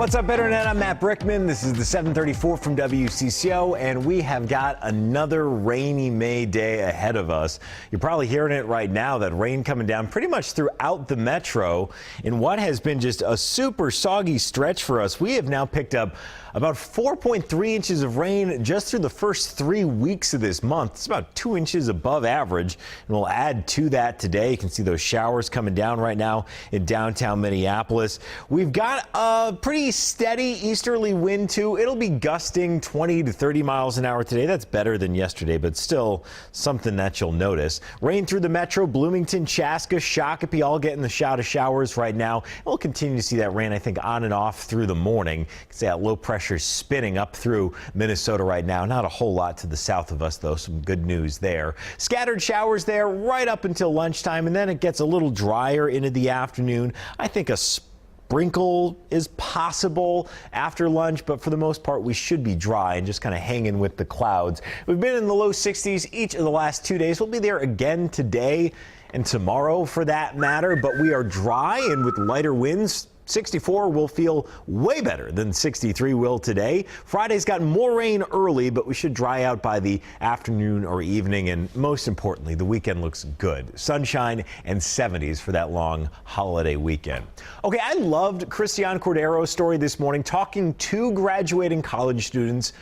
What's up, Internet? I'm Matt Brickman. This is the 734 from WCCO, and we have got another rainy May day ahead of us. You're probably hearing it right now, that rain coming down pretty much throughout the metro in what has been just a super soggy stretch for us. We have now picked up about 4.3 inches of rain just through the first 3 weeks of this month. It's about 2 inches above average, and we'll add to that today. You can see those showers coming down right now in downtown Minneapolis. We've got a pretty steady easterly wind too. It'll be gusting 20 to 30 miles an hour today. That's better than yesterday, but still something that you'll notice. Rain through the metro, Bloomington, Chaska, Shakopee, all getting the shot of showers right now. We'll continue to see that rain, I think, on and off through the morning. You can see that low pressure spinning up through Minnesota right now. Not a whole lot to the south of us, though. Some good news there. Scattered showers there right up until lunchtime, and then it gets a little drier into the afternoon. I think a sprinkle is possible after lunch, but for the most part, we should be dry and just kind of hanging with the clouds. We've been in the low 60s each of the last 2 days. We'll be there again today and tomorrow for that matter, but we are dry and with lighter winds. 64 will feel way better than 63 will today. Friday's got more rain early, but we should dry out by the afternoon or evening. And most importantly, the weekend looks good. Sunshine and 70s for that long holiday weekend. Okay, I loved Christian Cordero's story this morning, talking to graduating college students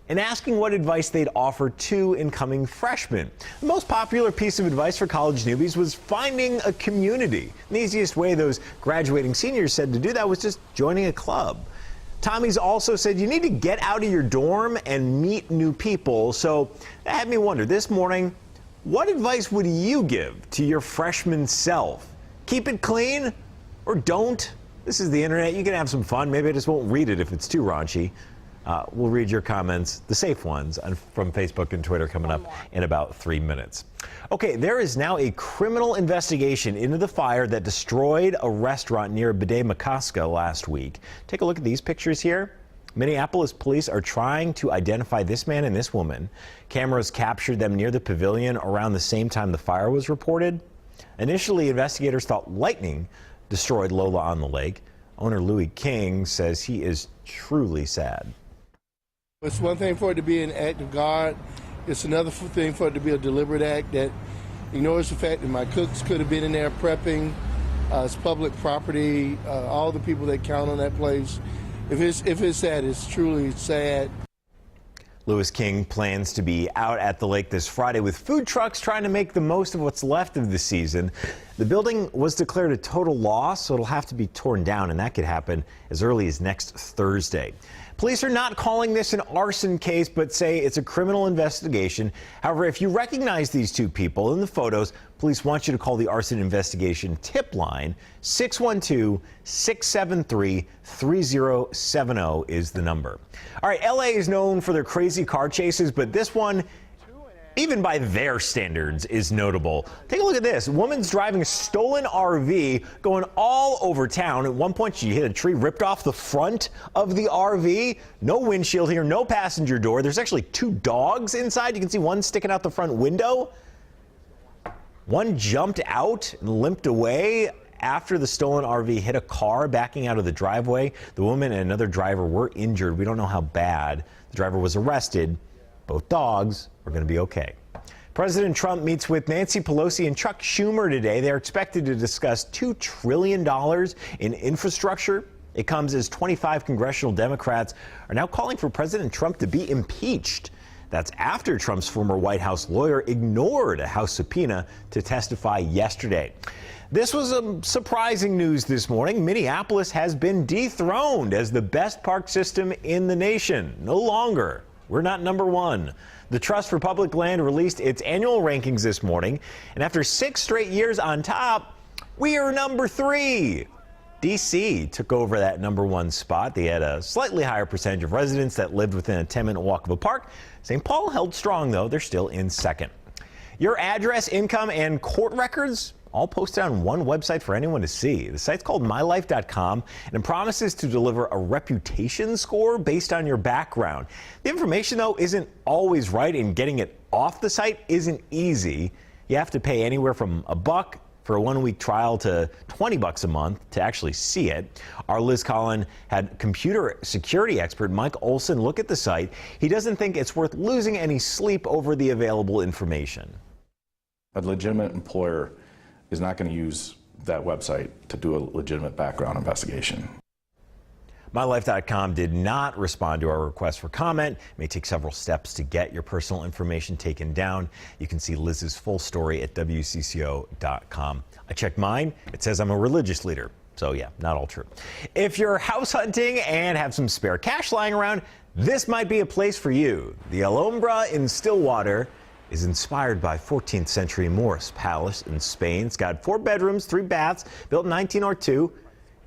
and asking what advice they'd offer to incoming freshmen. The most popular piece of advice for college newbies was finding a community. The easiest way those graduating seniors said to do that was just joining a club. Tommy's also said you need to get out of your dorm and meet new people. So that had me wonder this morning, what advice would you give to your freshman self? Keep it clean or don't? This is the internet. You can have some fun. Maybe I just won't read it if it's too raunchy. We'll read your comments, the safe ones, from Facebook and Twitter coming up in about 3 minutes. Okay, there is now a criminal investigation into the fire that destroyed a restaurant near Bidé-Makaska last week. Take a look at these pictures here. Minneapolis police are trying to identify this man and this woman. Cameras captured them near the pavilion around the same time the fire was reported. Initially, investigators thought lightning destroyed Lola on the lake. Owner Louis King says he is truly sad. It's one thing for it to be an act of God. It's another thing for it to be a deliberate act that ignores the fact that my cooks could have been in there prepping. It's public property. All the people that count on that place. If it's sad, it's truly sad. Louis King plans to be out at the lake this Friday with food trucks trying to make the most of what's left of the season. The building was declared a total loss, so it'll have to be torn down, and that could happen as early as next Thursday. Police are not calling this an arson case, but say it's a criminal investigation. However, if you recognize these two people in the photos, police want you to call the arson investigation tip line. 612-673-3070 is the number. All right, LA is known for their crazy car chases, but this one, even by their standards, is notable. Take a look at this. A woman's driving a stolen RV going all over town. At one point, she hit a tree, ripped off the front of the RV. No windshield here, no passenger door. There's actually two dogs inside. You can see one sticking out the front window. One jumped out and limped away after the stolen RV hit a car backing out of the driveway. The woman and another driver were injured. We don't know how bad. The driver was arrested. Both dogs are going to be okay. President Trump meets with Nancy Pelosi and Chuck Schumer today. They're expected to discuss $2 trillion in infrastructure. It comes as 25 congressional Democrats are now calling for President Trump to be impeached. That's after Trump's former White House lawyer ignored a House subpoena to testify yesterday. This was surprising news this morning. Minneapolis has been dethroned as the best park system in the nation. No longer. We're not number one. The Trust for Public Land released its annual rankings this morning, and after 6 straight years on top, we are number 3. D.C. took over that number 1 spot. They had a slightly higher percentage of residents that lived within a 10-minute walk of a park. St. Paul held strong, though. They're still in second. Your address, income, and court records all posted on one website for anyone to see. The site's called mylife.com, and it promises to deliver a reputation score based on your background. The information, though, isn't always right, and getting it off the site isn't easy. You have to pay anywhere from $1 for a 1-week trial to $20 a month to actually see it. Our Liz Collin had computer security expert Mike Olson look at the site. He doesn't think it's worth losing any sleep over the available information. A legitimate employer is not going to use that website to do a legitimate background investigation. MyLife.com did not respond to our request for comment. It may take several steps to get your personal information taken down. You can see Liz's full story at WCCO.com. I checked mine. It says I'm a religious leader. So yeah, not all true. If you're house hunting and have some spare cash lying around, this might be a place for you. The Alhambra in Stillwater is inspired by 14th century Moorish palace in Spain. It's got 4 bedrooms, 3 baths, built in 1902.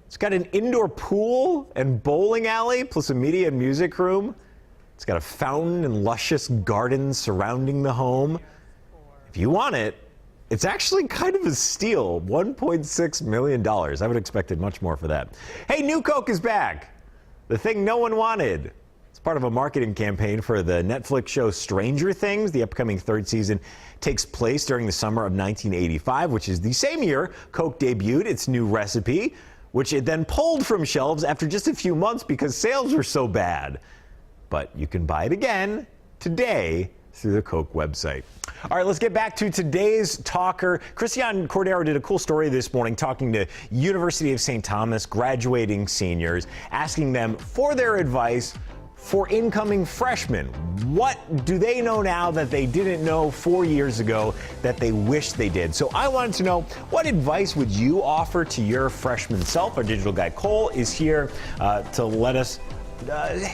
It's got an indoor pool and bowling alley, plus a media and music room. It's got a fountain and luscious gardens surrounding the home. If you want it, it's actually kind of a steal, $1.6 million. I would have expected much more for that. Hey, New Coke is back. The thing no one wanted. It's part of a marketing campaign for the Netflix show Stranger Things. The upcoming 3rd season takes place during the summer of 1985, which is the same year Coke debuted its new recipe, which it then pulled from shelves after just a few months because sales were so bad. But you can buy it again today through the Coke website. All right, let's get back to today's talker. Christian Cordero did a cool story this morning talking to University of St. Thomas graduating seniors, asking them for their advice for incoming freshmen. What do they know now that they didn't know 4 years ago that they wish they did? So I wanted to know, what advice would you offer to your freshman self? Our digital guy Cole is here to let us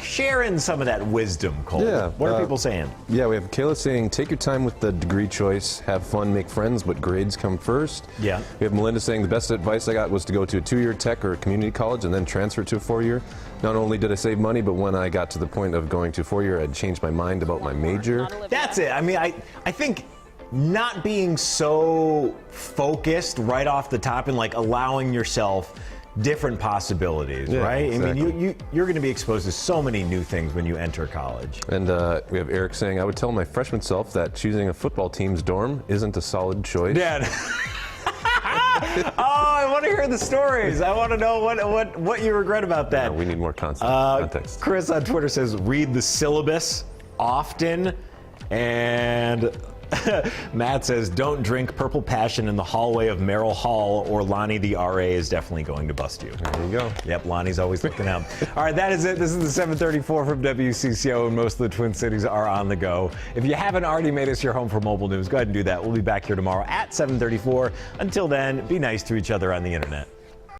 share in some of that wisdom, Cole. Yeah, what are people saying? Yeah, we have Kayla saying, take your time with the degree choice, have fun, make friends, but grades come first. Yeah. We have Melinda saying, the best advice I got was to go to a 2-year tech or community college and then transfer to a 4-year. Not only did I save money, but when I got to the point of going to 4-year, I'd changed my mind about my major. That's it. I mean, I think not being so focused right off the top and like allowing yourself different possibilities, Yeah, right? exactly. I mean, you're going to be exposed to so many new things when you enter college. And we have Eric saying, I would tell my freshman self that choosing a football team's dorm isn't a solid choice. Dad. Oh, I want to hear the stories. I want to know what you regret about that. Yeah, we need more context. Chris on Twitter says, read the syllabus often. And Matt says, don't drink Purple Passion in the hallway of Merrill Hall, or Lonnie the RA is definitely going to bust you. There you go. Yep, Lonnie's always looking out. All right, that is it. This is the 734 from WCCO, and most of the Twin Cities are on the go. If you haven't already made us your home for mobile news, go ahead and do that. We'll be back here tomorrow at 734. Until then, be nice to each other on the internet.